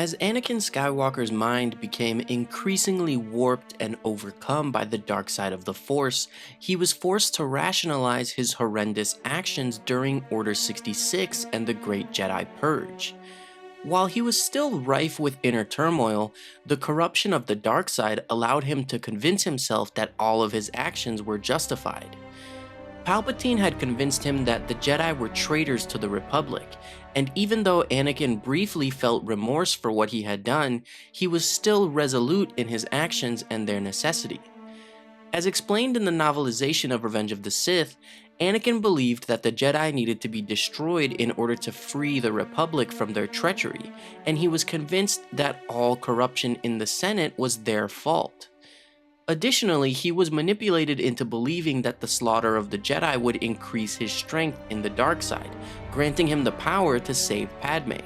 As Anakin Skywalker's mind became increasingly warped and overcome by the dark side of the Force, he was forced to rationalize his horrendous actions during Order 66 and the Great Jedi Purge. While he was still rife with inner turmoil, the corruption of the dark side allowed him to convince himself that all of his actions were justified. Palpatine had convinced him that the Jedi were traitors to the Republic, and even though Anakin briefly felt remorse for what he had done, he was still resolute in his actions and their necessity. As explained in the novelization of Revenge of the Sith, Anakin believed that the Jedi needed to be destroyed in order to free the Republic from their treachery, and he was convinced that all corruption in the Senate was their fault. Additionally, he was manipulated into believing that the slaughter of the Jedi would increase his strength in the dark side, granting him the power to save Padmé.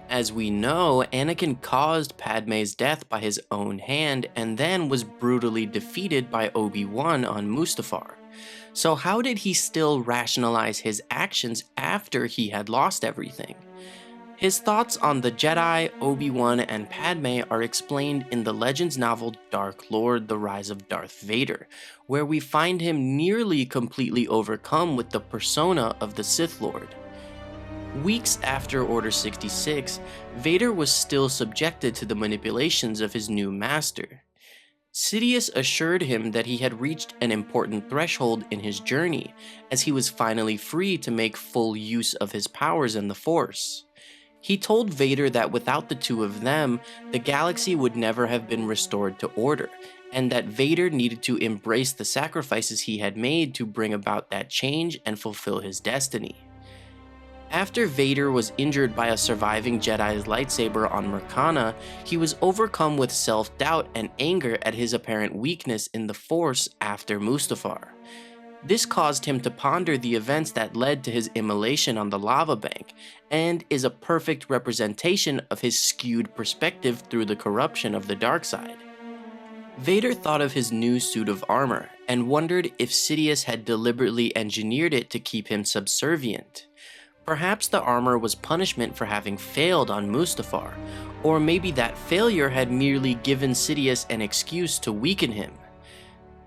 As we know, Anakin caused Padmé's death by his own hand and then was brutally defeated by Obi-Wan on Mustafar. So how did he still rationalize his actions after he had lost everything? His thoughts on the Jedi, Obi-Wan, and Padmé are explained in the Legends novel Dark Lord: The Rise of Darth Vader, where we find him nearly completely overcome with the persona of the Sith Lord. Weeks after Order 66, Vader was still subjected to the manipulations of his new master. Sidious assured him that he had reached an important threshold in his journey, as he was finally free to make full use of his powers in the Force. He told Vader that without the two of them, the galaxy would never have been restored to order, and that Vader needed to embrace the sacrifices he had made to bring about that change and fulfill his destiny. After Vader was injured by a surviving Jedi's lightsaber on Murkana, he was overcome with self-doubt and anger at his apparent weakness in the Force after Mustafar. This caused him to ponder the events that led to his immolation on the lava bank, and is a perfect representation of his skewed perspective through the corruption of the dark side. Vader thought of his new suit of armor, and wondered if Sidious had deliberately engineered it to keep him subservient. Perhaps the armor was punishment for having failed on Mustafar, or maybe that failure had merely given Sidious an excuse to weaken him.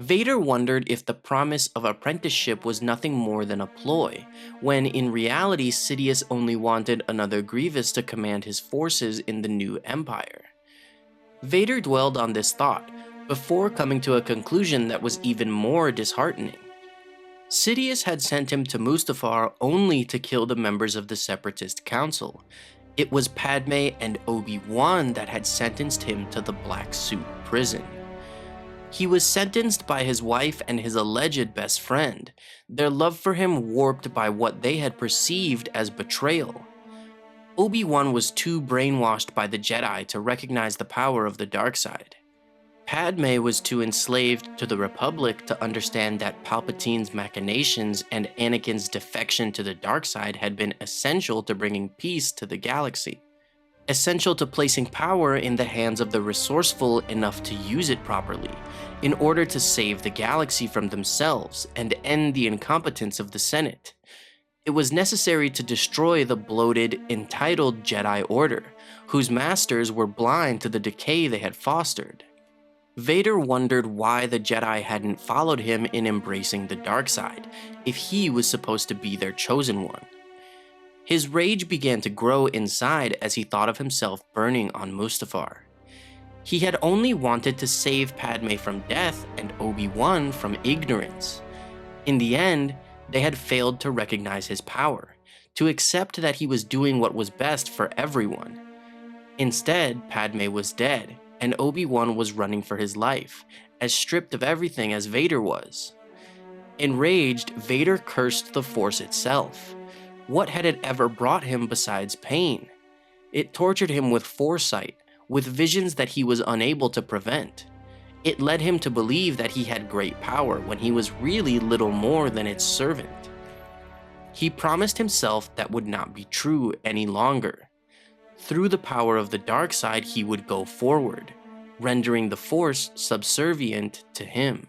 Vader wondered if the promise of apprenticeship was nothing more than a ploy, when in reality Sidious only wanted another Grievous to command his forces in the new Empire. Vader dwelled on this thought, before coming to a conclusion that was even more disheartening. Sidious had sent him to Mustafar only to kill the members of the Separatist Council. It was Padmé and Obi-Wan that had sentenced him to the Black Suit prison. He was sentenced by his wife and his alleged best friend, their love for him warped by what they had perceived as betrayal. Obi-Wan was too brainwashed by the Jedi to recognize the power of the dark side. Padmé was too enslaved to the Republic to understand that Palpatine's machinations and Anakin's defection to the dark side had been essential to bringing peace to the galaxy. Essential to placing power in the hands of the resourceful enough to use it properly, in order to save the galaxy from themselves and end the incompetence of the Senate. It was necessary to destroy the bloated, entitled Jedi Order, whose masters were blind to the decay they had fostered. Vader wondered why the Jedi hadn't followed him in embracing the dark side, if he was supposed to be their chosen one. His rage began to grow inside as he thought of himself burning on Mustafar. He had only wanted to save Padmé from death and Obi-Wan from ignorance. In the end, they had failed to recognize his power, to accept that he was doing what was best for everyone. Instead, Padmé was dead, and Obi-Wan was running for his life, as stripped of everything as Vader was. Enraged, Vader cursed the Force itself. What had it ever brought him besides pain? It tortured him with foresight, with visions that he was unable to prevent. It led him to believe that he had great power when he was really little more than its servant. He promised himself that would not be true any longer. Through the power of the dark side, he would go forward, rendering the Force subservient to him.